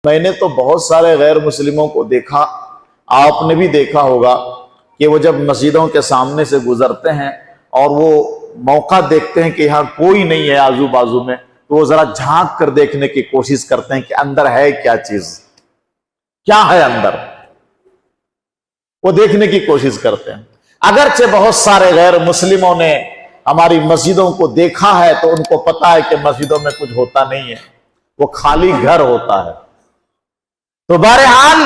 میں نے تو بہت سارے غیر مسلموں کو دیکھا، آپ نے بھی دیکھا ہوگا کہ وہ جب مسجدوں کے سامنے سے گزرتے ہیں اور وہ موقع دیکھتے ہیں کہ یہاں کوئی نہیں ہے آزو بازو میں، تو وہ ذرا جھانک کر دیکھنے کی کوشش کرتے ہیں کہ اندر ہے کیا چیز، کیا ہے اندر، وہ دیکھنے کی کوشش کرتے ہیں۔ اگرچہ بہت سارے غیر مسلموں نے ہماری مسجدوں کو دیکھا ہے تو ان کو پتا ہے کہ مسجدوں میں کچھ ہوتا نہیں ہے، وہ خالی گھر ہوتا ہے۔ تو بہرحال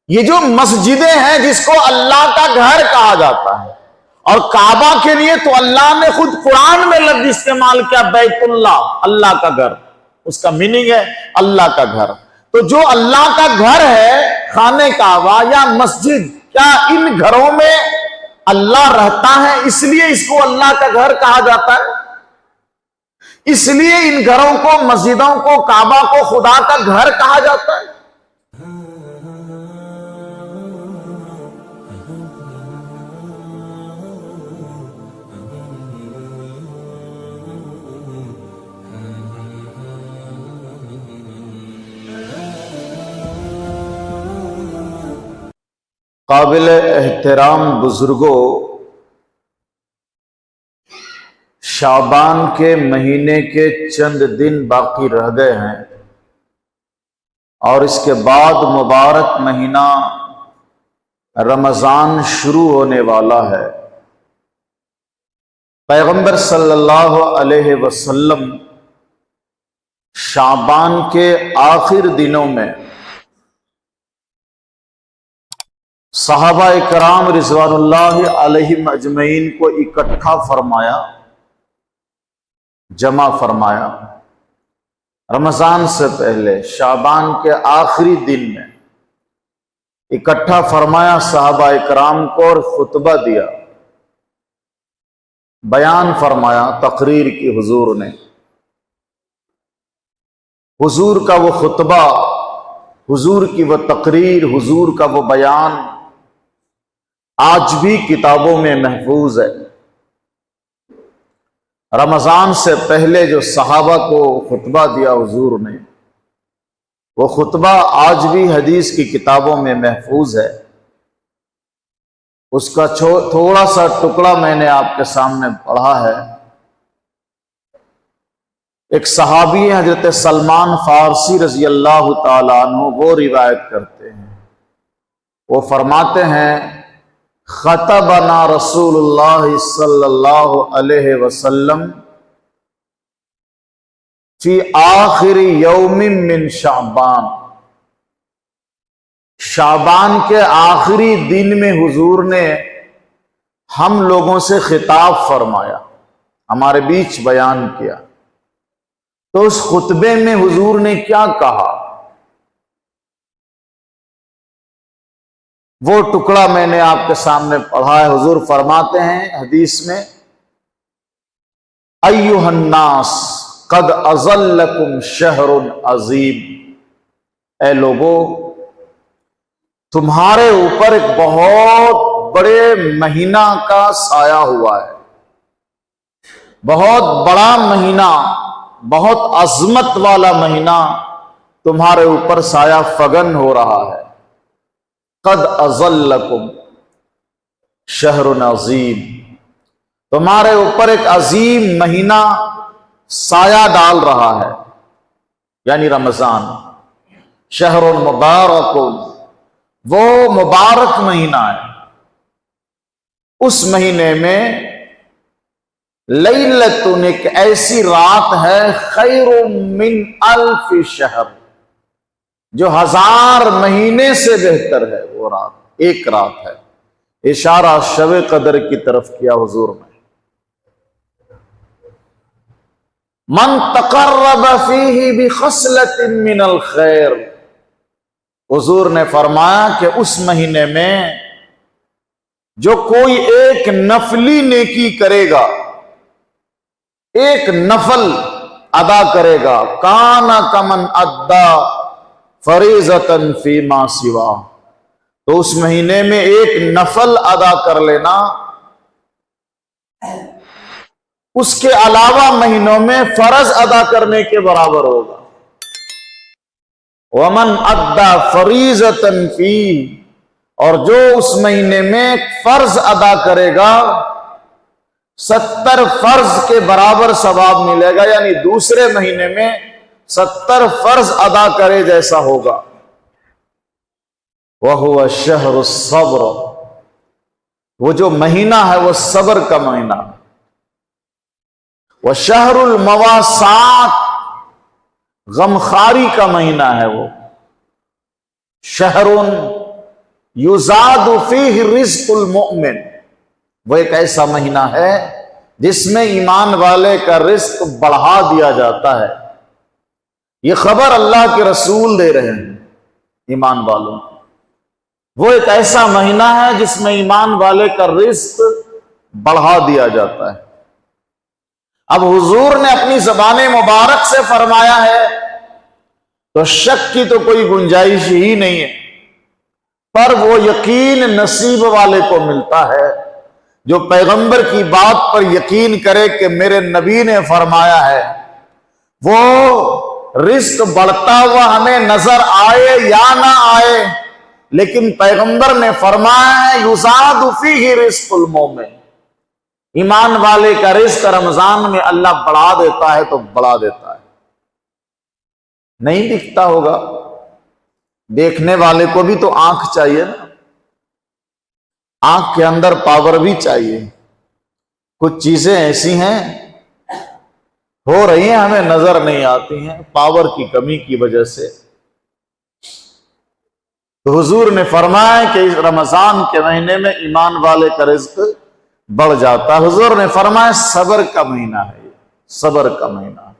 یہ جو مسجدیں ہیں جس کو اللہ کا گھر کہا جاتا ہے، اور کعبہ کے لیے تو اللہ نے خود قرآن میں لفظ استعمال کیا، بیت اللہ، اللہ کا گھر، اس کا میننگ ہے اللہ کا گھر۔ تو جو اللہ کا گھر ہے، خانہ کعبہ یا مسجد، کیا ان گھروں میں اللہ رہتا ہے؟ اس لیے اس کو اللہ کا گھر کہا جاتا ہے، اس لیے ان گھروں کو، مسجدوں کو، کعبہ کو خدا کا گھر کہا جاتا ہے۔ قابل احترام بزرگوں، شعبان کے مہینے کے چند دن باقی رہ گئے ہیں اور اس کے بعد مبارک مہینہ رمضان شروع ہونے والا ہے۔ پیغمبر صلی اللہ علیہ وسلم شعبان کے آخر دنوں میں صحابہ کرام رضوان اللہ علیہم اجمعین کو اکٹھا فرمایا، جمع فرمایا، رمضان سے پہلے شعبان کے آخری دن میں اکٹھا فرمایا صحابہ کرام کو، اور خطبہ دیا، بیان فرمایا، تقریر کی حضور نے۔ حضور کا وہ خطبہ، حضور کی وہ تقریر، حضور کا وہ بیان آج بھی کتابوں میں محفوظ ہے۔ رمضان سے پہلے جو صحابہ کو خطبہ دیا حضور نے، وہ خطبہ آج بھی حدیث کی کتابوں میں محفوظ ہے۔ اس کا تھوڑا سا ٹکڑا میں نے آپ کے سامنے پڑھا ہے۔ ایک صحابی حضرت سلمان فارسی رضی اللہ تعالیٰ عنہ، وہ روایت کرتے ہیں، وہ فرماتے ہیں، خطبنا رسول اللہ صلی اللہ علیہ وسلم فی آخر یوم من شعبان، شعبان کے آخری دن میں حضور نے ہم لوگوں سے خطاب فرمایا، ہمارے بیچ بیان کیا۔ تو اس خطبے میں حضور نے کیا کہا، وہ ٹکڑا میں نے آپ کے سامنے پڑھا ہے۔ حضور فرماتے ہیں حدیث میں، ایھا الناس قد اظلکم شہر عظیم، اے لوگو، تمہارے اوپر ایک بہت بڑے مہینہ کا سایہ ہوا ہے، بہت بڑا مہینہ، بہت عظمت والا مہینہ تمہارے اوپر سایہ فگن ہو رہا ہے۔ قد اظلکم شہر عظیم، تمہارے اوپر ایک عظیم مہینہ سایہ ڈال رہا ہے، یعنی رمضان۔ شہر مبارک، وہ مبارک مہینہ ہے، اس مہینے میں لیلتن، ایک ایسی رات ہے، خیر من الف شہر، جو 1000 مہینے سے بہتر ہے۔ وہ رات ایک رات ہے، اشارہ شب قدر کی طرف کیا حضور نے۔ من تقرب فیہ بخصلۃ من الخیر، حضور نے فرمایا کہ اس مہینے میں جو کوئی ایک نفلی نیکی کرے گا، ایک نفل ادا کرے گا، کان کمن ادا فریضۃ فیما سوا، تو اس مہینے میں ایک نفل ادا کر لینا اس کے علاوہ مہینوں میں فرض ادا کرنے کے برابر ہوگا۔ ومن ادا فریضۃ فیہ، اور جو اس مہینے میں فرض ادا کرے گا 70 فرض کے برابر ثواب ملے گا، یعنی دوسرے مہینے میں 70 فرض ادا کرے جیسا ہوگا۔ وَهُوَ شَهْرُ الصَّبْرِ، وہ جو مہینہ ہے وہ صبر کا مہینہ، وَشَهْرُ الْمَوَاسَاتِ، غمخاری کا مہینہ ہے وہ، شہر یزاد فیہ رزق المؤمن، وہ ایک ایسا مہینہ ہے جس میں ایمان والے کا رزق بڑھا دیا جاتا ہے۔ یہ خبر اللہ کے رسول دے رہے ہیں ایمان والوں، وہ ایک ایسا مہینہ ہے جس میں ایمان والے کا رزق بڑھا دیا جاتا ہے۔ اب حضور نے اپنی زبان مبارک سے فرمایا ہے تو شک کی تو کوئی گنجائش ہی نہیں ہے، پر وہ یقین نصیب والے کو ملتا ہے جو پیغمبر کی بات پر یقین کرے کہ میرے نبی نے فرمایا ہے۔ وہ رزق بڑھتا ہوا ہمیں نظر آئے یا نہ آئے، لیکن پیغمبر نے فرمایا ہے یزاد فیہ رزق المومن، ایمان والے کا رزق رمضان میں اللہ بڑھا دیتا ہے تو بڑھا دیتا ہے۔ نہیں دکھتا ہوگا، دیکھنے والے کو بھی تو آنکھ چاہیے نا، آنکھ کے اندر پاور بھی چاہیے۔ کچھ چیزیں ایسی ہیں ہو رہی ہیں ہمیں نظر نہیں آتی ہیں پاور کی کمی کی وجہ سے۔ تو حضور نے فرمایا کہ اس رمضان کے مہینے میں ایمان والے کا رزق بڑھ جاتا ہے۔ حضور نے فرمایا صبر کا مہینہ ہے، یہ صبر کا مہینہ ہے،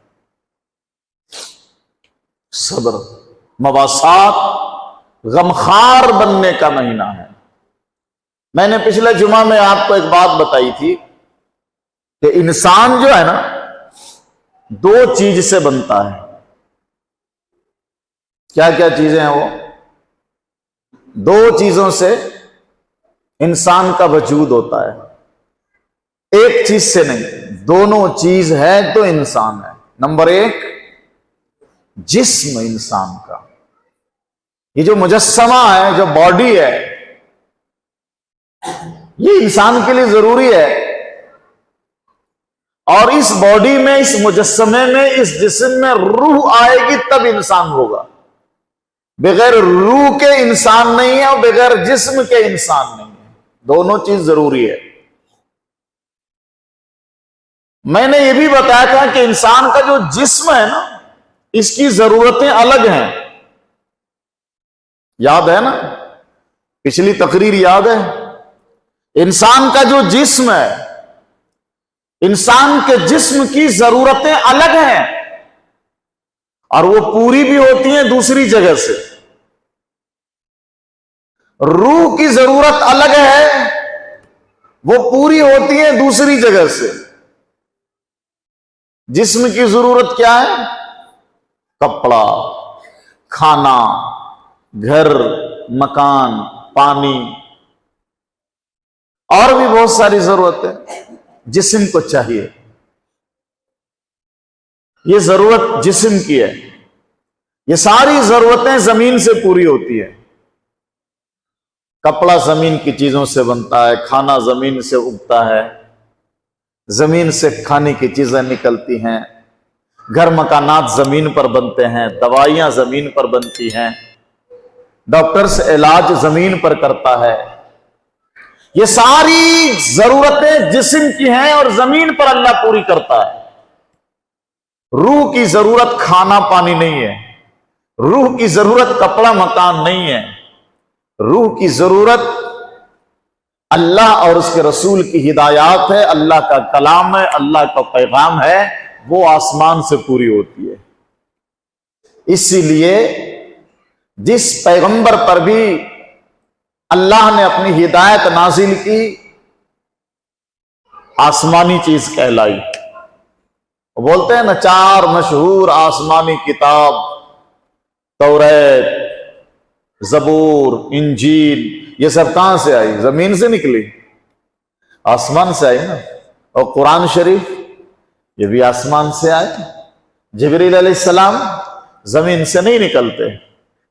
صبر، مواسات، غمخار بننے کا مہینہ ہے۔ میں نے پچھلے جمعہ میں آپ کو ایک بات بتائی تھی کہ انسان جو ہے نا 2 چیز سے بنتا ہے۔ کیا کیا چیزیں ہیں وہ؟ 2 چیزوں سے انسان کا وجود ہوتا ہے، ایک چیز سے نہیں، دونوں چیز ہے تو انسان ہے۔ نمبر 1 جسم انسان کا، یہ جو مجسمہ ہے، جو باڈی ہے، یہ انسان کے لیے ضروری ہے، اور اس باڈی میں، اس مجسمے میں، اس جسم میں روح آئے گی تب انسان ہوگا۔ بغیر روح کے انسان نہیں ہے اور بغیر جسم کے انسان نہیں ہے، دونوں چیز ضروری ہے۔ میں نے یہ بھی بتایا تھا کہ انسان کا جو جسم ہے نا، اس کی ضرورتیں الگ ہیں، یاد ہے نا؟ پچھلی تقریر یاد ہے؟ انسان کا جو جسم ہے، انسان کے جسم کی ضرورتیں الگ ہیں، اور وہ پوری بھی ہوتی ہیں دوسری جگہ سے۔ روح کی ضرورت الگ ہے، وہ پوری ہوتی ہے دوسری جگہ سے۔ جسم کی ضرورت کیا ہے؟ کپڑا، کھانا، گھر، مکان، پانی، اور بھی بہت ساری ضرورتیں جسم کو چاہیے۔ یہ ضرورت جسم کی ہے، یہ ساری ضرورتیں زمین سے پوری ہوتی ہیں۔ کپڑا زمین کی چیزوں سے بنتا ہے، کھانا زمین سے اگتا ہے، زمین سے کھانے کی چیزیں نکلتی ہیں، گھر مکانات زمین پر بنتے ہیں، دوائیاں زمین پر بنتی ہیں، ڈاکٹرز علاج زمین پر کرتا ہے۔ یہ ساری ضرورتیں جسم کی ہیں اور زمین پر اللہ پوری کرتا ہے۔ روح کی ضرورت کھانا پانی نہیں ہے، روح کی ضرورت کپڑا مکان نہیں ہے، روح کی ضرورت اللہ اور اس کے رسول کی ہدایات ہے، اللہ کا کلام ہے، اللہ کا پیغام ہے، وہ آسمان سے پوری ہوتی ہے۔ اسی لیے جس پیغمبر پر بھی اللہ نے اپنی ہدایت نازل کی، آسمانی چیز کہلائی۔ وہ بولتے ہیں نا 4 مشہور آسمانی کتاب، توریت، زبور، انجیل، یہ سب کہاں سے آئی؟ زمین سے نکلی، آسمان سے آئی نا۔ اور قرآن شریف یہ بھی آسمان سے آئے۔ جبریل علیہ السلام زمین سے نہیں نکلتے،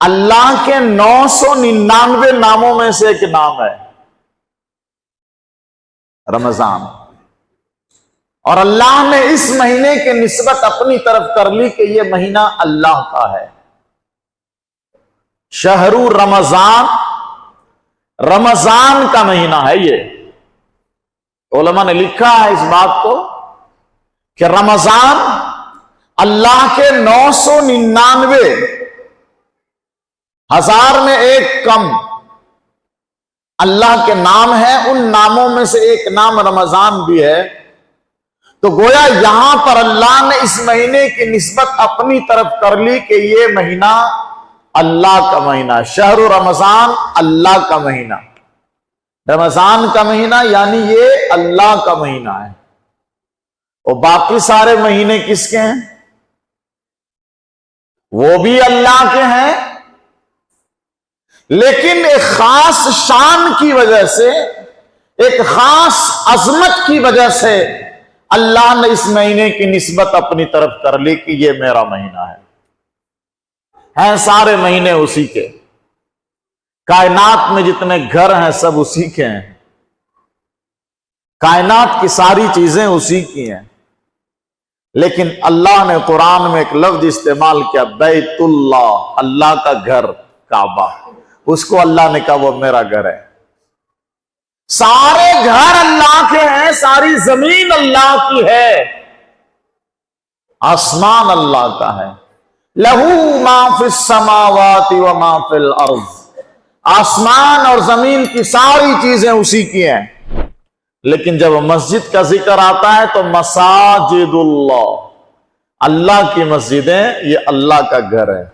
اللہ کے 999 ناموں میں سے ایک نام ہے رمضان، اور اللہ نے اس مہینے کی نسبت اپنی طرف کر لی کہ یہ مہینہ اللہ کا ہے۔ شہر رمضان، رمضان کا مہینہ ہے یہ۔ علماء نے لکھا ہے اس بات کو کہ رمضان اللہ کے 999 ہزار میں ایک کم اللہ کے نام ہے، ان ناموں میں سے ایک نام رمضان بھی ہے۔ تو گویا یہاں پر اللہ نے اس مہینے کی نسبت اپنی طرف کر لی کہ یہ مہینہ اللہ کا مہینہ، شہر رمضان اللہ کا مہینہ، رمضان کا مہینہ یعنی یہ اللہ کا مہینہ ہے۔ اور باقی سارے مہینے کس کے ہیں؟ وہ بھی اللہ کے ہیں، لیکن ایک خاص شان کی وجہ سے، ایک خاص عظمت کی وجہ سے اللہ نے اس مہینے کی نسبت اپنی طرف کر لی کہ یہ میرا مہینہ ہے۔ ہیں سارے مہینے اسی کے، کائنات میں جتنے گھر ہیں سب اسی کے ہیں، کائنات کی ساری چیزیں اسی کی ہیں، لیکن اللہ نے قرآن میں ایک لفظ استعمال کیا، بیت اللہ، اللہ کا گھر کعبہ، اس کو اللہ نے کہا وہ میرا گھر ہے۔ سارے گھر اللہ کے ہیں، ساری زمین اللہ کی ہے، آسمان اللہ کا ہے۔ لہو ما فی السماوات و ما فی الارض، آسمان اور زمین کی ساری چیزیں اسی کی ہیں۔ لیکن جب مسجد کا ذکر آتا ہے تو مساجد اللہ، اللہ کی مسجدیں، یہ اللہ کا گھر ہے،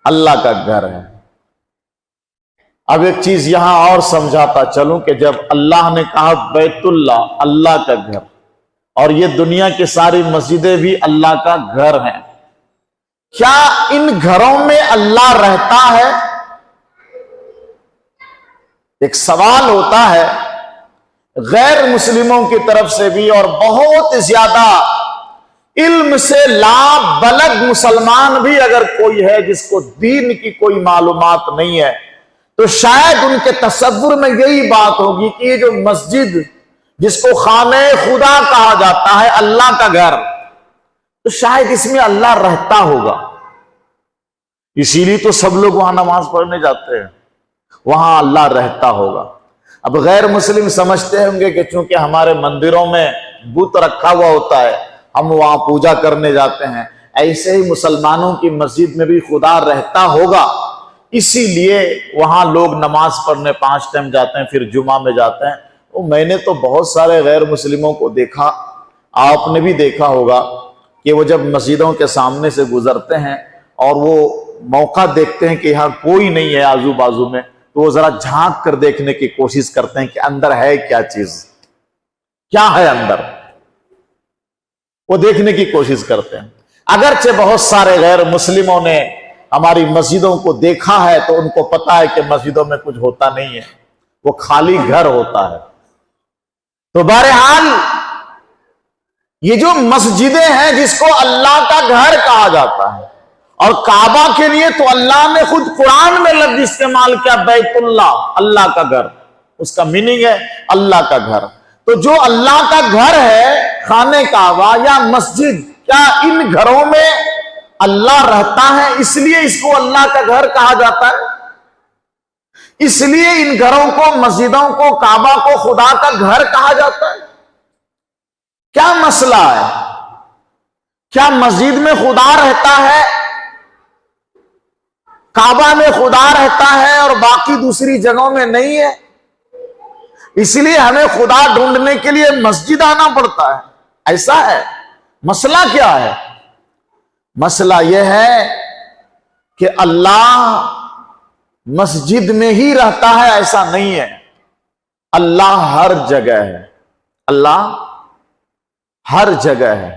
اللہ کا گھر ہے۔ اب ایک چیز یہاں اور سمجھاتا چلوں کہ جب اللہ نے کہا بیت اللہ، اللہ کا گھر، اور یہ دنیا کی ساری مسجدیں بھی اللہ کا گھر ہیں، کیا ان گھروں میں اللہ رہتا ہے؟ ایک سوال ہوتا ہے غیر مسلموں کی طرف سے بھی، اور بہت زیادہ علم سے لا بلد مسلمان بھی اگر کوئی ہے جس کو دین کی کوئی معلومات نہیں ہے، تو شاید ان کے تصور میں یہی بات ہوگی کہ یہ جو مسجد جس کو خانہ خدا کہا جاتا ہے، اللہ کا گھر، تو شاید اس میں اللہ رہتا ہوگا، اسی لیے تو سب لوگ وہاں نماز پڑھنے جاتے ہیں، وہاں اللہ رہتا ہوگا۔ اب غیر مسلم سمجھتے ہوں گے کہ چونکہ ہمارے مندروں میں بت رکھا ہوا ہوتا ہے، ہم وہاں پوجا کرنے جاتے ہیں، ایسے ہی مسلمانوں کی مسجد میں بھی خدا رہتا ہوگا، اسی لیے وہاں لوگ نماز پڑھنے 5 ٹائم جاتے ہیں، پھر جمعہ میں جاتے ہیں۔ میں نے تو بہت سارے غیر مسلموں کو دیکھا، آپ نے بھی دیکھا ہوگا کہ وہ جب مسجدوں کے سامنے سے گزرتے ہیں اور وہ موقع دیکھتے ہیں کہ یہاں کوئی نہیں ہے آزو بازو میں، تو وہ ذرا جھانک کر دیکھنے کی کوشش کرتے ہیں کہ اندر ہے کیا چیز، کیا ہے اندر، وہ دیکھنے کی کوشش کرتے ہیں۔ اگرچہ بہت سارے غیر مسلموں نے ہماری مسجدوں کو دیکھا ہے تو ان کو پتا ہے کہ مسجدوں میں کچھ ہوتا نہیں ہے، وہ خالی گھر ہوتا ہے۔ تو بہرحال یہ جو مسجدیں ہیں جس کو اللہ کا گھر کہا جاتا ہے، اور کعبہ کے لیے تو اللہ نے خود قرآن میں لفظ استعمال کیا بیت اللہ، اللہ کا گھر، اس کا میننگ ہے اللہ کا گھر۔ تو جو اللہ کا گھر ہے، خانہ کعبہ یا مسجد، کیا ان گھروں میں اللہ رہتا ہے؟ اس لیے اس کو اللہ کا گھر کہا جاتا ہے، اس لیے ان گھروں کو، مسجدوں کو، کعبہ کو خدا کا گھر کہا جاتا ہے۔ کیا مسئلہ ہے؟ کیا مسجد میں خدا رہتا ہے، کعبہ میں خدا رہتا ہے اور باقی دوسری جگہوں میں نہیں ہے؟ اس لیے ہمیں خدا ڈھونڈنے کے لیے مسجد آنا پڑتا ہے، ایسا ہے؟ مسئلہ کیا ہے؟ مسئلہ یہ ہے کہ اللہ مسجد میں ہی رہتا ہے، ایسا نہیں ہے، اللہ ہر جگہ ہے، اللہ ہر جگہ ہے۔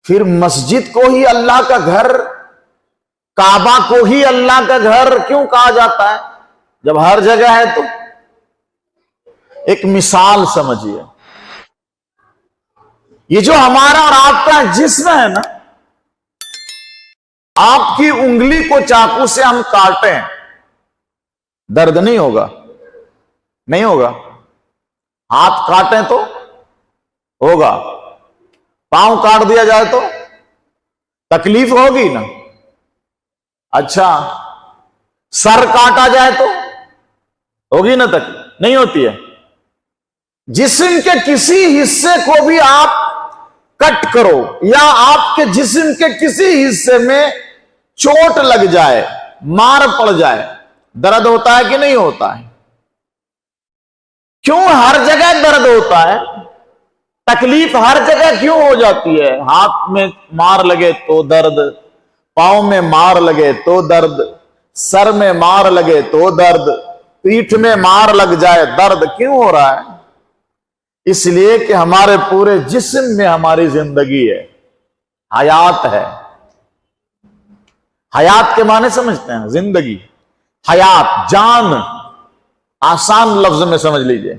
پھر مسجد کو ہی اللہ کا گھر، کعبہ کو ہی اللہ کا گھر کیوں کہا جاتا ہے جب ہر جگہ ہے؟ تو ایک مثال سمجھیے، یہ جو ہمارا اور آپ کا جسم ہے نا، آپ کی انگلی کو چاقو سے ہم کاٹیں، درد نہیں ہوگا؟ نہیں ہوگا۔ ہاتھ کاٹیں تو ہوگا، پاؤں کاٹ دیا جائے تو تکلیف ہوگی نا؟ اچھا، سر کاٹا جائے تو ہوگی نا تکلیف؟ نہیں ہوتی ہے۔ جسم کے کسی حصے کو بھی آپ کٹ کرو یا آپ کے جسم کے کسی حصے میں چوٹ لگ جائے، مار پڑ جائے، درد ہوتا ہے کہ نہیں ہوتا ہے؟ کیوں ہر جگہ درد ہوتا ہے؟ تکلیف ہر جگہ کیوں ہو جاتی ہے؟ ہاتھ میں مار لگے تو درد، پاؤں میں مار لگے تو درد، سر میں مار لگے تو درد، پیٹھ میں مار لگ جائے درد کیوں ہو رہا ہے؟ اس لیے کہ ہمارے پورے جسم میں ہماری زندگی ہے، حیات ہے۔ حیات کے معنی سمجھتے ہیں؟ زندگی، حیات، جان، آسان لفظ میں سمجھ لیجئے،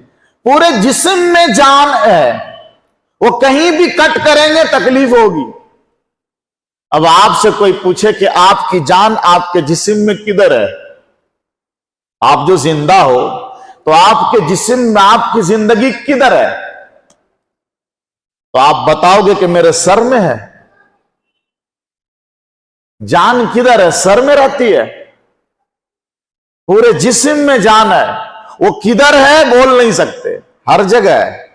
پورے جسم میں جان ہے، وہ کہیں بھی کٹ کریں گے تکلیف ہوگی۔ اب آپ سے کوئی پوچھے کہ آپ کی جان آپ کے جسم میں کدھر ہے؟ آپ جو زندہ ہو تو آپ کے جسم میں آپ کی زندگی کدھر ہے؟ تو آپ بتاؤ گے کہ میرے سر میں ہے۔ جان کدھر ہے؟ سر میں رہتی ہے۔ پورے جسم میں جان ہے، وہ کدھر ہے بول نہیں سکتے، ہر جگہ ہے۔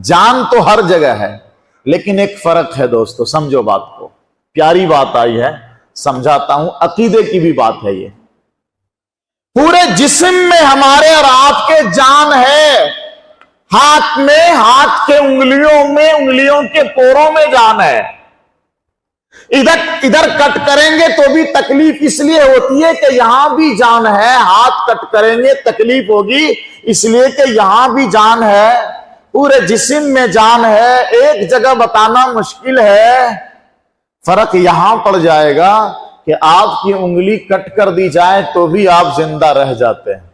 جان تو ہر جگہ ہے، لیکن ایک فرق ہے دوستو، سمجھو بات کو، پیاری بات آئی ہے، سمجھاتا ہوں، عقیدے کی بھی بات ہے یہ۔ پورے جسم میں ہمارے اور آپ کے جان ہے، ہاتھ میں، ہاتھ کے انگلیوں میں، انگلیوں کے پوروں میں جان ہے۔ ادھر کٹ کریں گے تو بھی تکلیف اس لیے ہوتی ہے کہ یہاں بھی جان ہے، ہاتھ کٹ کریں گے تکلیف ہوگی اس لیے کہ یہاں بھی جان ہے، پورے جسم میں جان ہے۔ ایک جگہ بتانا مشکل ہے، فرق یہاں پڑ جائے گا کہ آپ کی انگلی کٹ کر دی جائے تو بھی آپ زندہ رہ جاتے ہیں،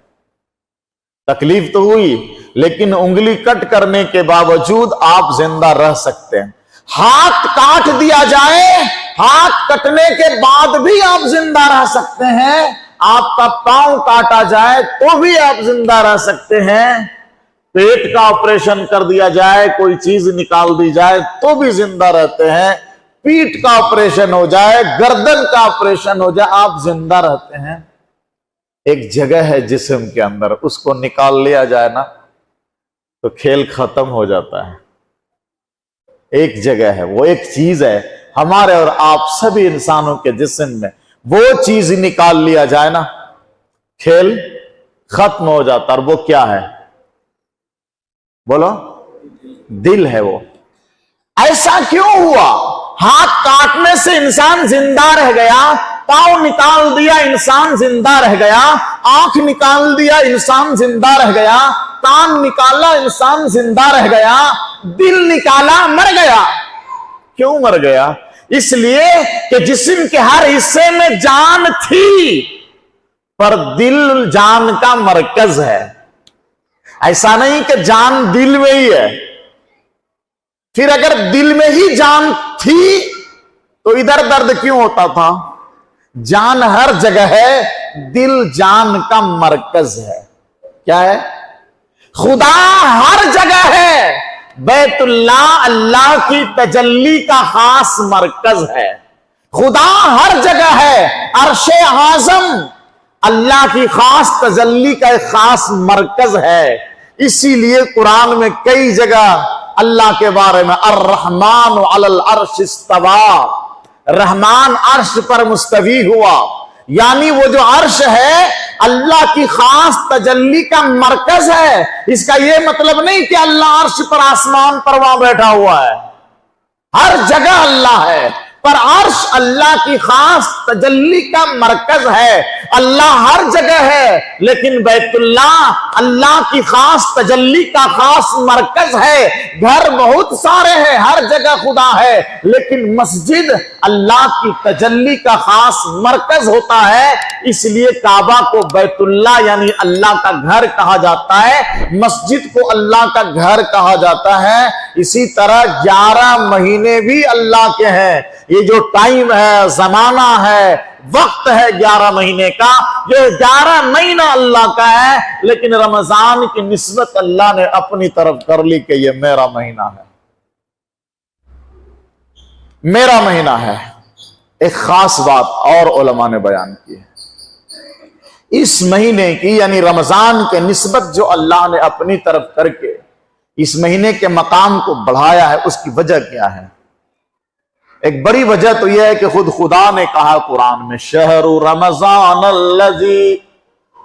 تکلیف تو ہوئی لیکن انگلی کٹ کرنے کے باوجود آپ زندہ رہ سکتے ہیں۔ ہاتھ کاٹ دیا جائے، ہاتھ کٹنے کے بعد بھی آپ زندہ رہ سکتے ہیں۔ آپ کا پاؤں کاٹا جائے تو بھی آپ زندہ رہ سکتے ہیں۔ پیٹ کا آپریشن کر دیا جائے، کوئی چیز نکال دی جائے تو بھی زندہ رہتے ہیں۔ پیٹ کا آپریشن ہو جائے، گردن کا آپریشن ہو جائے، آپ زندہ رہتے ہیں۔ ایک جگہ ہے جسم کے اندر، اس کو نکال لیا جائے نا تو کھیل ختم ہو جاتا ہے۔ ایک جگہ ہے، وہ ایک چیز ہے ہمارے اور آپ سبھی انسانوں کے جسم میں، وہ چیز نکال لیا جائے نا کھیل ختم ہو جاتا۔ اور وہ کیا ہے؟ بولو، دل ہے۔ وہ ایسا کیوں ہوا؟ ہاتھ کاٹنے سے انسان زندہ رہ گیا، پاؤں نکال دیا انسان زندہ رہ گیا، آنکھ نکال دیا انسان زندہ رہ گیا، کان نکالا انسان زندہ رہ گیا، دل نکالا مر گیا۔ کیوں مر گیا؟ اس لیے کہ جسم کے ہر حصے میں جان تھی، پر دل جان کا مرکز ہے۔ ایسا نہیں کہ جان دل میں ہی ہے، پھر اگر دل میں ہی جان تھی تو ادھر درد کیوں ہوتا تھا؟ جان ہر جگہ ہے، دل جان کا مرکز ہے۔ کیا ہے؟ خدا ہر جگہ ہے، بیت اللہ اللہ کی تجلی کا خاص مرکز ہے۔ خدا ہر جگہ ہے، عرش اعظم اللہ کی خاص تجلی کا ایک خاص مرکز ہے۔ اسی لیے قرآن میں کئی جگہ اللہ کے بارے میں الرحمن علی العرش استویٰ، رحمان عرش پر مستوی ہوا، یعنی وہ جو عرش ہے اللہ کی خاص تجلی کا مرکز ہے۔ اس کا یہ مطلب نہیں کہ اللہ عرش پر آسمان پر وہاں بیٹھا ہوا ہے، ہر جگہ اللہ ہے۔ پر عرش اللہ کی خاص تجلی کا مرکز ہے. اللہ ہر جگہ ہے لیکن بیت اللہ کی خاص تجلی کا خاص مرکز ہے. گھر بہت سارے ہیں, ہر جگہ خدا ہے, لیکن مسجد اللہ کی تجلی کا خاص مرکز ہوتا ہے. اس لیے کعبہ کو بیت اللہ یعنی اللہ کا گھر کہا جاتا ہے, مسجد کو اللہ کا گھر کہا جاتا ہے. اسی طرح 11 مہینے بھی اللہ کے ہیں. یہ جو ٹائم ہے, زمانہ ہے, وقت ہے 11 مہینے کا, یہ 11 مہینہ اللہ کا ہے, لیکن رمضان کی نسبت اللہ نے اپنی طرف کر لی کہ یہ میرا مہینہ ہے, میرا مہینہ ہے. ایک خاص بات اور علماء نے بیان کی ہے, اس مہینے کی یعنی رمضان کے نسبت جو اللہ نے اپنی طرف کر کے اس مہینے کے مقام کو بڑھایا ہے, اس کی وجہ کیا ہے؟ ایک بڑی وجہ تو یہ ہے کہ خود خدا نے کہا قرآن میں, شہر رمضان الذی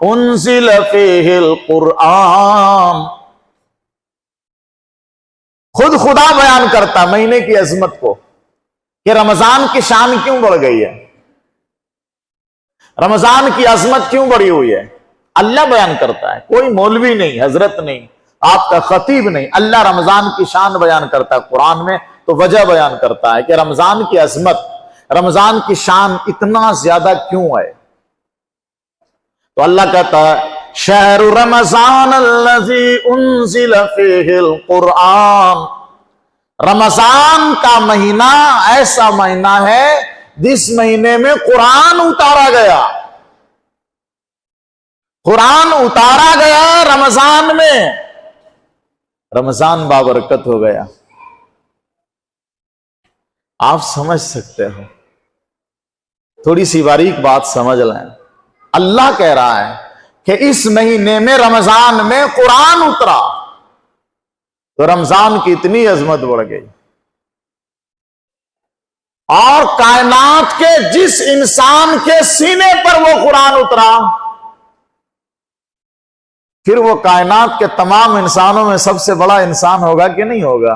انزل فیہ القرآن. خود خدا بیان کرتا مہینے کی عظمت کو کہ رمضان کی شان کیوں بڑھ گئی ہے, رمضان کی عظمت کیوں بڑھی ہوئی ہے. اللہ بیان کرتا ہے, کوئی مولوی نہیں, حضرت نہیں, آپ کا خطیب نہیں. اللہ رمضان کی شان بیان کرتا ہے قرآن میں, تو وجہ بیان کرتا ہے کہ رمضان کی عظمت, رمضان کی شان اتنا زیادہ کیوں ہے. تو اللہ کہتا ہے شہر رمضان الذی انزل فیہ القرآن, رمضان کا مہینہ ایسا مہینہ ہے جس مہینے میں قرآن اتارا گیا. قرآن اتارا گیا رمضان میں, رمضان بابرکت ہو گیا. آپ سمجھ سکتے ہو, تھوڑی سی باریک بات سمجھ لیں. اللہ کہہ رہا ہے کہ اس مہینے میں رمضان میں قرآن اترا, تو رمضان کی اتنی عظمت بڑھ گئی. اور کائنات کے جس انسان کے سینے پر وہ قرآن اترا, پھر وہ کائنات کے تمام انسانوں میں سب سے بڑا انسان ہوگا کہ نہیں ہوگا.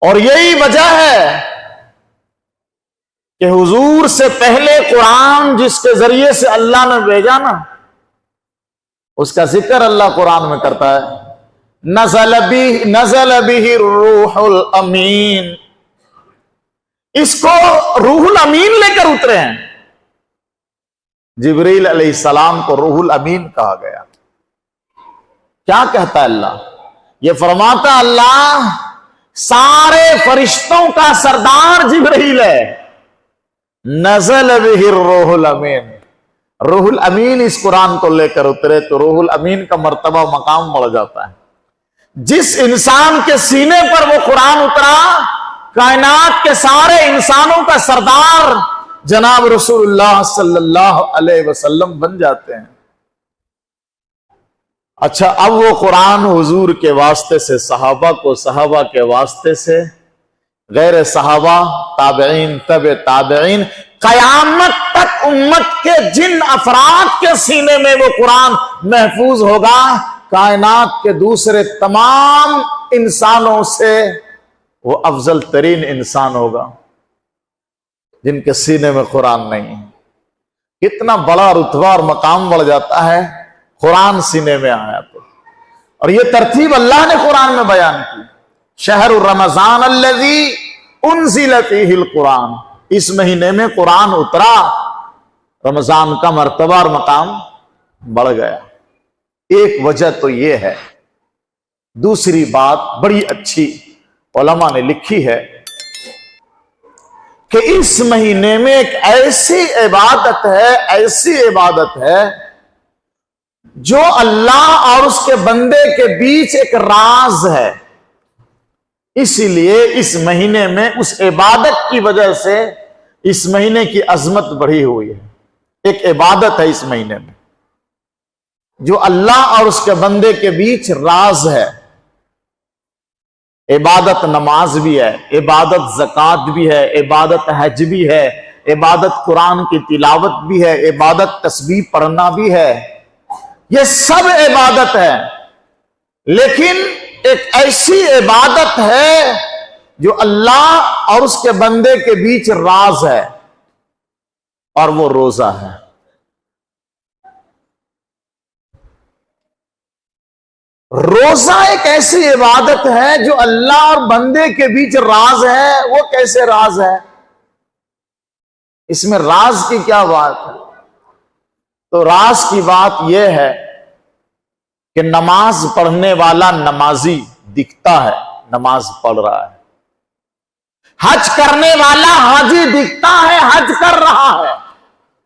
اور یہی وجہ ہے کہ حضور سے پہلے قرآن جس کے ذریعے سے اللہ نے بھیجا نا, اس کا ذکر اللہ قرآن میں کرتا ہے, نزل بہ الروح الامین. اس کو روح الامین لے کر اترے ہیں. جبریل علیہ السلام کو روح الامین کہا گیا. کیا کہتا ہے اللہ؟ یہ فرماتا اللہ سارے فرشتوں کا سردار جبریل ہے. نزل بہ الروح الامین, روح الامین اس قرآن کو لے کر اترے تو روح الامین کا مرتبہ مقام بڑھ جاتا ہے. جس انسان کے سینے پر وہ قرآن اترا, کائنات کے سارے انسانوں کا سردار جناب رسول اللہ صلی اللہ علیہ وسلم بن جاتے ہیں. اچھا, اب وہ قرآن حضور کے واسطے سے صحابہ کو, صحابہ کے واسطے سے غیر صحابہ, تابعین, تبع تابعین, قیامت تک امت کے جن افراد کے سینے میں وہ قرآن محفوظ ہوگا, کائنات کے دوسرے تمام انسانوں سے وہ افضل ترین انسان ہوگا جن کے سینے میں قرآن نہیں ہے. کتنا بڑا رتبہ اور مقام بڑھ جاتا ہے قرآن سینے میں آیا تو. اور یہ ترتیب اللہ نے قرآن میں بیان کی. شہر رمضان الذی انزل فیہ القرآن, اس مہینے میں قرآن اترا, رمضان کا مرتبہ اور مقام بڑھ گیا. ایک وجہ تو یہ ہے. دوسری بات بڑی اچھی علماء نے لکھی ہے کہ اس مہینے میں ایک ایسی عبادت ہے جو اللہ اور اس کے بندے کے بیچ ایک راز ہے. اسی لیے اس مہینے میں اس عبادت کی وجہ سے اس مہینے کی عظمت بڑھی ہوئی ہے. ایک عبادت ہے اس مہینے میں جو اللہ اور اس کے بندے کے بیچ راز ہے. عبادت نماز بھی ہے, عبادت زکوٰۃ بھی ہے, عبادت حج بھی ہے, عبادت قرآن کی تلاوت بھی ہے, عبادت تسبیح پڑھنا بھی ہے. یہ سب عبادت ہے, لیکن ایک ایسی عبادت ہے جو اللہ اور اس کے بندے کے بیچ راز ہے، اور وہ روزہ ہے۔ روزہ ایک ایسی عبادت ہے جو اللہ اور بندے کے بیچ راز ہے۔ وہ کیسے راز ہے؟ اس میں راز کی کیا بات ہے؟ تو راز کی بات یہ ہے کہ نماز پڑھنے والا نمازی دکھتا ہے، نماز پڑھ رہا ہے۔ حج کرنے والا حاجی دکھتا ہے، حج کر رہا ہے۔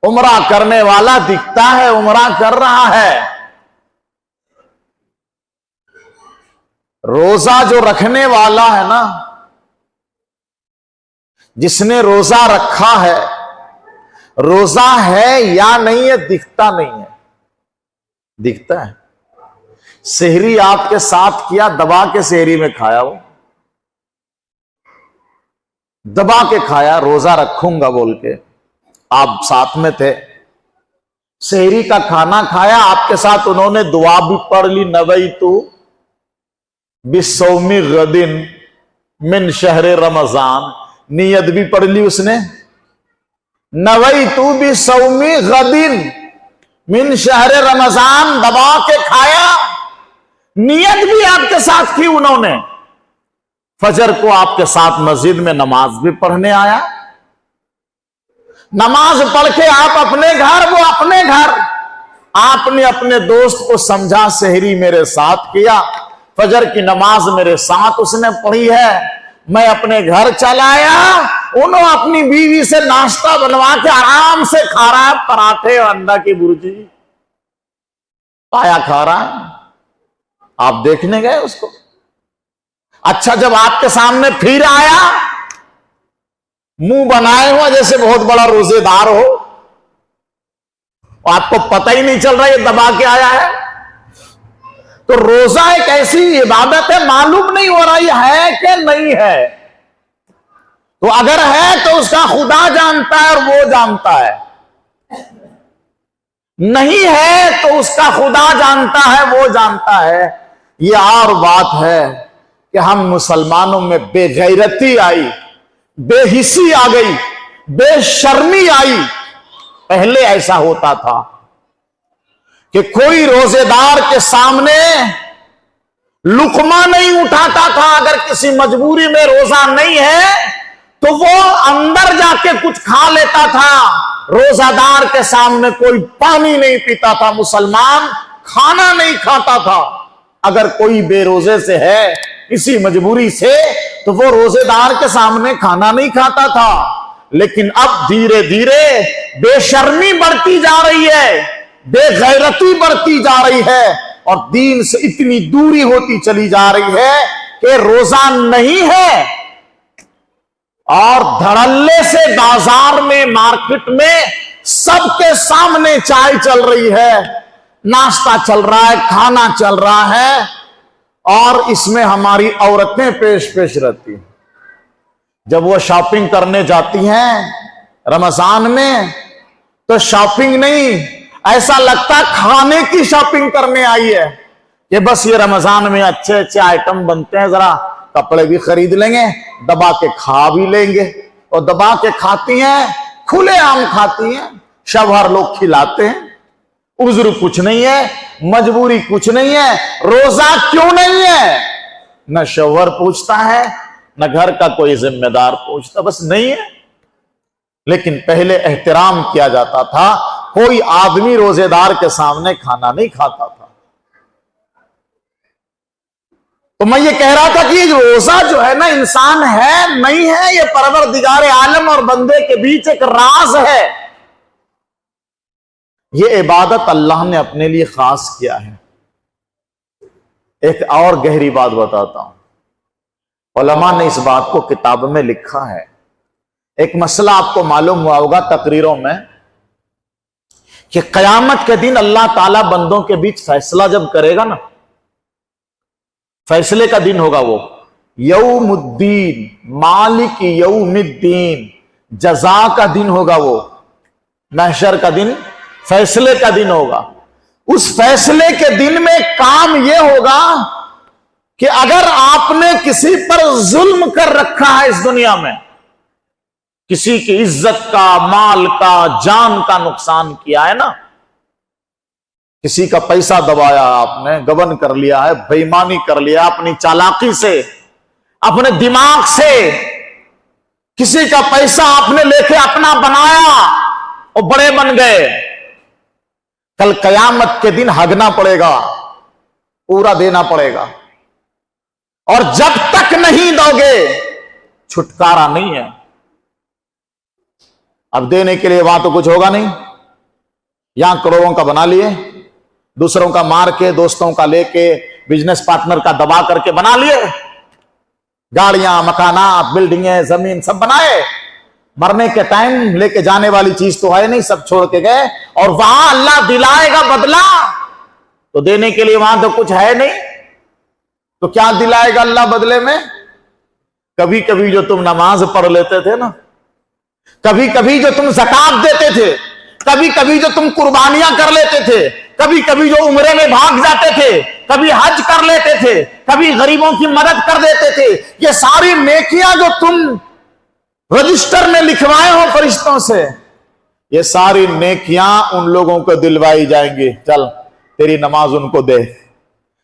عمرہ کرنے والا دکھتا ہے، عمرہ کر رہا ہے۔ روزہ جو رکھنے والا ہے نا، جس نے روزہ رکھا ہے، روزہ ہے یا نہیں ہے دکھتا نہیں ہے، دکھتا ہے۔ سحری آپ کے ساتھ کیا، دبا کے سحری میں کھایا، وہ دبا کے کھایا، روزہ رکھوں گا بول کے، آپ ساتھ میں تھے، سحری کا کھانا کھایا، آپ کے ساتھ انہوں نے دعا بھی پڑھ لی، نویتو بصوم غد من شہر رمضان، نیت بھی پڑھ لی اس نے، نویتو بصوم غد من شہر رمضان، دبا کے کھایا، نیت بھی آپ کے ساتھ کی انہوں نے۔ فجر کو آپ کے ساتھ مسجد میں نماز بھی پڑھنے آیا، نماز پڑھ کے آپ اپنے گھر، وہ اپنے گھر، آپ نے اپنے دوست کو سمجھا سحری میرے ساتھ کیا، فجر کی نماز میرے ساتھ اس نے پڑھی ہے، میں اپنے گھر چلایا، انہوں اپنی بیوی سے ناشتہ بنوا کے آرام سے کھا رہا ہے، پراٹھے اور انڈا کی برجی پایا کھا رہا ہے، آپ دیکھنے گئے اس کو۔ اچھا جب آپ کے سامنے پھر آیا، منہ بنائے ہوا جیسے بہت بڑا روزے دار ہو، آپ کو پتہ ہی نہیں چل رہا یہ دبا کے آیا ہے۔ تو روزہ ایک ایسی عبادت ہے، معلوم نہیں ہو رہا یہ ہے کہ نہیں ہے۔ تو اگر ہے تو اس کا خدا جانتا ہے اور وہ جانتا ہے، نہیں ہے تو اس کا خدا جانتا ہے، وہ جانتا ہے۔ یہ اور بات ہے کہ ہم مسلمانوں میں بے غیرتی آئی، بے حسی آ گئی، بے شرمی آئی۔ پہلے ایسا ہوتا تھا کہ کوئی روزے دار کے سامنے لقمہ نہیں اٹھاتا تھا، اگر کسی مجبوری میں روزہ نہیں ہے تو وہ اندر جا کے کچھ کھا لیتا تھا، روزہ دار کے سامنے کوئی پانی نہیں پیتا تھا، مسلمان کھانا نہیں کھاتا تھا۔ اگر کوئی بے روزے سے ہے کسی مجبوری سے تو وہ روزے دار کے سامنے کھانا نہیں کھاتا تھا۔ لیکن اب دھیرے دھیرے بے شرمی بڑھتی جا رہی ہے، بے غیرتی بڑھتی جا رہی ہے، اور دین سے اتنی دوری ہوتی چلی جا رہی ہے کہ روزہ نہیں ہے، اور دھڑلے سے بازار میں، مارکیٹ میں سب کے سامنے چائے چل رہی ہے، ناشتہ چل رہا ہے، کھانا چل رہا ہے، اور اس میں ہماری عورتیں پیش پیش رہتی ہیں۔ جب وہ شاپنگ کرنے جاتی ہیں رمضان میں تو شاپنگ نہیں، ایسا لگتا کھانے کی شاپنگ کرنے آئی ہے کہ بس یہ رمضان میں اچھے اچھے آئٹم بنتے ہیں، ذرا کپڑے بھی خرید لیں گے، دبا کے کھا بھی لیں گے۔ اور دبا کے کھاتی ہیں، کھلے عام کھاتی ہیں، شوہر لوگ کھلاتے ہیں، عذر کچھ نہیں ہے، مجبوری کچھ نہیں ہے، روزہ کیوں نہیں ہے؟ نہ شوہر پوچھتا ہے، نہ گھر کا کوئی ذمہ دار پوچھتا، بس نہیں ہے۔ لیکن پہلے احترام کیا جاتا تھا، کوئی آدمی روزے دار کے سامنے کھانا نہیں کھاتا تھا۔ تو میں یہ کہہ رہا تھا کہ یہ روزہ جو ہے نا، انسان ہے نہیں ہے، یہ پروردگار عالم اور بندے کے بیچ ایک راز ہے۔ یہ عبادت اللہ نے اپنے لیے خاص کیا ہے۔ ایک اور گہری بات بتاتا ہوں، علماء نے اس بات کو کتاب میں لکھا ہے۔ ایک مسئلہ آپ کو معلوم ہوا ہوگا تقریروں میں کہ قیامت کے دن اللہ تعالیٰ بندوں کے بیچ فیصلہ جب کرے گا نا، فیصلے کا دن ہوگا، وہ یوم الدین، مالک یوم الدین، جزا کا دن ہوگا، وہ محشر کا دن، فیصلے کا دن ہوگا۔ اس فیصلے کے دن میں کام یہ ہوگا کہ اگر آپ نے کسی پر ظلم کر رکھا ہے اس دنیا میں، کسی کی عزت کا، مال کا، جان کا نقصان کیا ہے نا، کسی کا پیسہ دبایا آپ نے، گبن کر لیا ہے، بے ایمانی کر لیا اپنی چالاکی سے، اپنے دماغ سے، کسی کا پیسہ آپ نے لے کے اپنا بنایا اور بڑے بن گئے، کل قیامت کے دن ہگنا پڑے گا، پورا دینا پڑے گا، اور جب تک نہیں دو گے چھٹکارا نہیں ہے۔ اب دینے کے لیے وہاں تو کچھ ہوگا نہیں، یہاں کروڑوں کا بنا لیے، دوسروں کا مار کے، دوستوں کا لے کے، بزنس پارٹنر کا دبا کر کے بنا لیے، گاڑیاں، مکانات، بلڈنگیں، زمین سب بنائے، مرنے کے ٹائم لے کے جانے والی چیز تو ہے نہیں، سب چھوڑ کے گئے، اور وہاں اللہ دلائے گا بدلہ، تو دینے کے لیے وہاں تو کچھ ہے نہیں، تو کیا دلائے گا اللہ بدلے میں؟ کبھی کبھی جو تم نماز پڑھ لیتے تھے نا، کبھی کبھی جو تم زکات دیتے تھے، کبھی کبھی جو تم قربانیاں کر لیتے تھے، کبھی کبھی جو عمرے میں بھاگ جاتے تھے، کبھی حج کر لیتے تھے، کبھی غریبوں کی مدد کر دیتے تھے، یہ ساری نیکیاں جو تم رجسٹر میں لکھوائے ہو فرشتوں سے، یہ ساری نیکیاں ان لوگوں کو دلوائی جائیں گی، چل تیری نماز ان کو دے،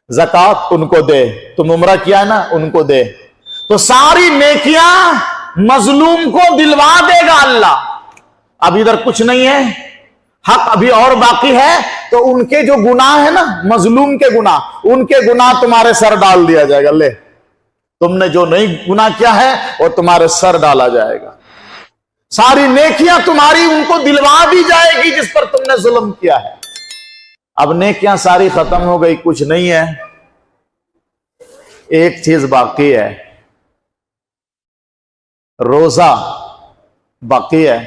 زکات ان کو دے، تم عمرہ کیا ہے نا ان کو دے، تو ساری نیکیاں مظلوم کو دلوا دے گا اللہ۔ اب ادھر کچھ نہیں ہے، حق ابھی اور باقی ہے، تو ان کے جو گناہ ہے نا، مظلوم کے گناہ، ان کے گناہ تمہارے سر ڈال دیا جائے گا، لے تم نے جو نہیں گناہ کیا ہے وہ تمہارے سر ڈالا جائے گا، ساری نیکیاں تمہاری ان کو دلوا دی جائے گی جس پر تم نے ظلم کیا ہے۔ اب نیکیاں ساری ختم ہو گئی، کچھ نہیں ہے، ایک چیز باقی ہے، روزہ باقی ہے۔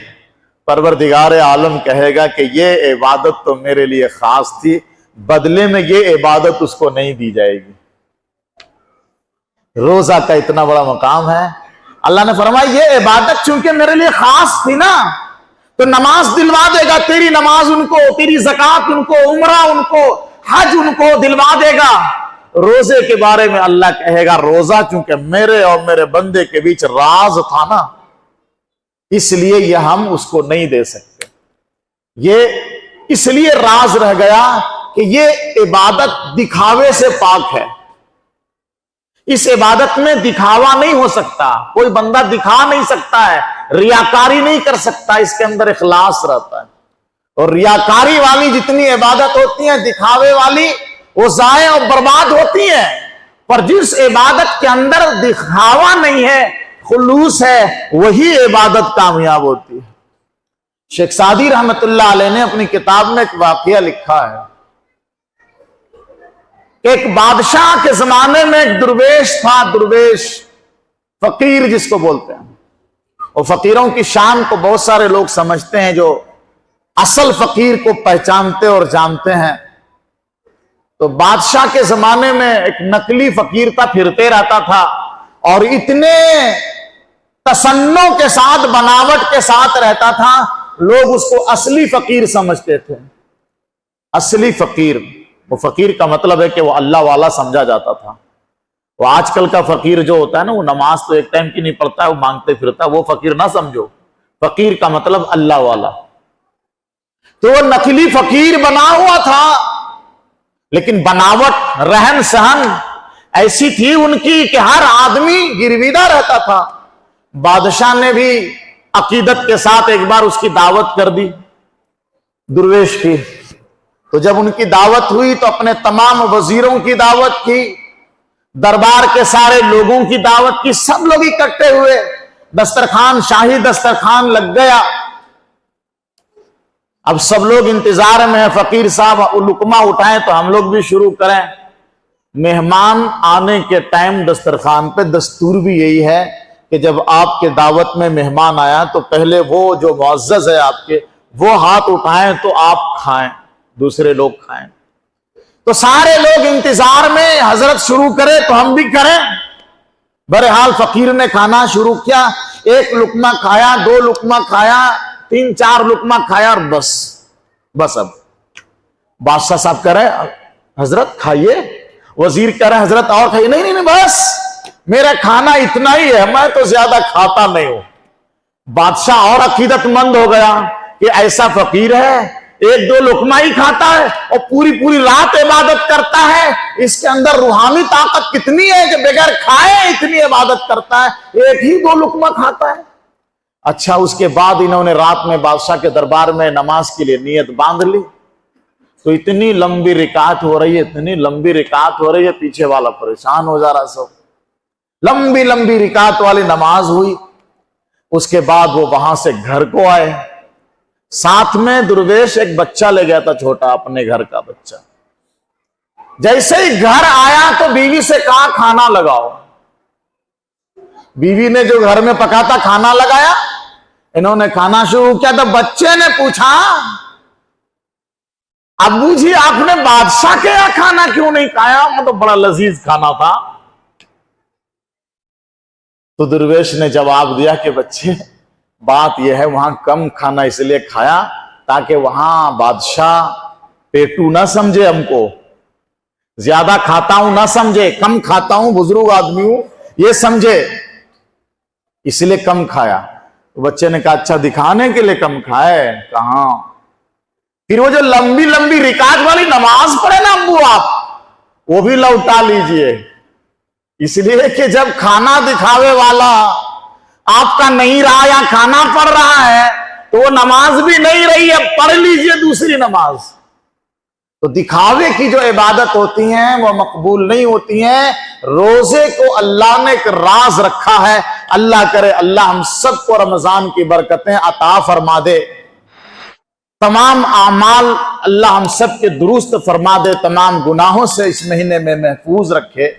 پروردگار عالم کہے گا کہ یہ عبادت تو میرے لیے خاص تھی، بدلے میں یہ عبادت اس کو نہیں دی جائے گی۔ روزہ کا اتنا بڑا مقام ہے، اللہ نے فرمایا یہ عبادت چونکہ میرے لیے خاص تھی نا، تو نماز دلوا دے گا، تیری نماز ان کو، تیری زکات ان کو، عمرہ ان کو، حج ان کو دلوا دے گا۔ روزے کے بارے میں اللہ کہے گا روزہ چونکہ میرے اور میرے بندے کے بیچ راز تھا نا، اس لیے یہ ہم اس کو نہیں دے سکتے، یہ اس لیے راز رہ گیا کہ یہ عبادت دکھاوے سے پاک ہے، اس عبادت میں دکھاوا نہیں ہو سکتا، کوئی بندہ دکھا نہیں سکتا ہے، ریاکاری نہیں کر سکتا، اس کے اندر اخلاص رہتا ہے، اور ریاکاری والی جتنی عبادت ہوتی ہیں، دکھاوے والی، وہ ضائع اور برباد ہوتی ہیں، پر جس عبادت کے اندر دکھاوا نہیں ہے، خلوص ہے، وہی عبادت کامیاب ہوتی ہے۔ شیخ سعدی رحمت اللہ علیہ نے اپنی کتاب میں ایک واقعہ لکھا ہے کہ ایک بادشاہ کے زمانے میں ایک درویش تھا، درویش فقیر جس کو بولتے ہیں، اور فقیروں کی شان کو بہت سارے لوگ سمجھتے ہیں، جو اصل فقیر کو پہچانتے اور جانتے ہیں۔ تو بادشاہ کے زمانے میں ایک نقلی فقیر تھا، پھرتے رہتا تھا، اور اتنے تصنع کے ساتھ، بناوٹ کے ساتھ رہتا تھا، لوگ اس کو اصلی فقیر سمجھتے تھے۔ اصلی فقیر، وہ فقیر کا مطلب ہے کہ وہ اللہ والا سمجھا جاتا تھا۔ وہ آج کل کا فقیر جو ہوتا ہے نا، وہ نماز تو ایک ٹائم کی نہیں پڑھتا ہے، وہ مانگتے پھرتا ہے، وہ فقیر نہ سمجھو، فقیر کا مطلب اللہ والا۔ تو وہ نقلی فقیر بنا ہوا تھا، لیکن بناوٹ، رہن سہن ایسی تھی ان کی کہ ہر آدمی گرویدہ رہتا تھا۔ بادشاہ نے بھی عقیدت کے ساتھ ایک بار اس کی دعوت کر دی، درویش کی۔ تو جب ان کی دعوت ہوئی تو اپنے تمام وزیروں کی دعوت کی، دربار کے سارے لوگوں کی دعوت کی، سب لوگ اکٹھے ہوئے، دسترخوان، شاہی دسترخوان لگ گیا۔ اب سب لوگ انتظار میں ہیں، فقیر صاحب لقمہ اٹھائیں تو ہم لوگ بھی شروع کریں۔ مہمان آنے کے ٹائم دسترخوان پہ دستور بھی یہی ہے کہ جب آپ کے دعوت میں مہمان آیا تو پہلے وہ جو معزز ہے آپ کے، وہ ہاتھ اٹھائیں تو آپ کھائیں، دوسرے لوگ کھائیں۔ تو سارے لوگ انتظار میں، حضرت شروع کرے تو ہم بھی کریں۔ بہرحال فقیر نے کھانا شروع کیا، ایک لقمہ کھایا، دو لقمہ کھایا، 3-4 لقمہ کھایا، اور بس اب بادشاہ صاحب کہہ رہے حضرت کھائیے۔ وزیر کہہ رہے حضرت اور کھائیے. نہیں نہیں نہیں بس میرا کھانا اتنا ہی ہے, میں تو زیادہ کھاتا نہیں ہوں. بادشاہ اور عقیدت مند ہو گیا کہ ایسا فقیر ہے ایک دو لقمہ ہی کھاتا ہے اور پوری پوری رات عبادت کرتا ہے, اس کے اندر روحانی طاقت کتنی ہے کہ بغیر کھائے اتنی عبادت کرتا ہے, ایک ہی دو لقمہ کھاتا ہے. اچھا اس کے بعد انہوں نے رات میں بادشاہ کے دربار میں نماز کے لیے نیت باندھ لی, تو اتنی لمبی رکعت ہو رہی ہے, اتنی لمبی رکعت ہو رہی ہے, پیچھے والا پریشان ہو جا رہا. سب لمبی لمبی رکعت والی نماز ہوئی. اس کے بعد وہ وہاں سے گھر کو آئے, ساتھ میں درویش ایک بچہ لے گیا تھا چھوٹا, اپنے گھر کا بچہ. جیسے ہی گھر آیا تو بیوی سے کہا کھانا لگاؤ. بیوی نے جو گھر میں پکا تھا کھانا لگایا, انہوں نے کھانا شروع کیا تو بچے نے پوچھا ابو جی آپ نے بادشاہ کے یہاں کھانا کیوں نہیں کھایا, مطلب بڑا لذیذ کھانا تھا. تو درویش نے جواب دیا کہ بچے بات یہ ہے وہاں کم کھانا اس لیے کھایا تاکہ وہاں بادشاہ پیٹو نہ سمجھے, ہم کو زیادہ کھاتا ہوں نہ سمجھے, کم کھاتا ہوں بزرگ آدمی ہوں یہ سمجھے, اس لیے کم کھایا. بچے نے کہا اچھا دکھانے کے لیے کم کھائے, کہاں. پھر وہ جو لمبی لمبی رکعت والی نماز پڑھے نا ابو آپ, وہ بھی لوٹا لیجئے, اس لیے کہ جب کھانا دکھاوے والا آپ کا نہیں رہا یا کھانا پڑ رہا ہے تو وہ نماز بھی نہیں رہی ہے, پڑھ لیجئے دوسری نماز. تو دکھاوے کی جو عبادت ہوتی ہیں وہ مقبول نہیں ہوتی ہیں. روزے کو اللہ نے ایک راز رکھا ہے. اللہ کرے اللہ ہم سب کو رمضان کی برکتیں عطا فرما دے, تمام اعمال اللہ ہم سب کے درست فرما دے, تمام گناہوں سے اس مہینے میں محفوظ رکھے.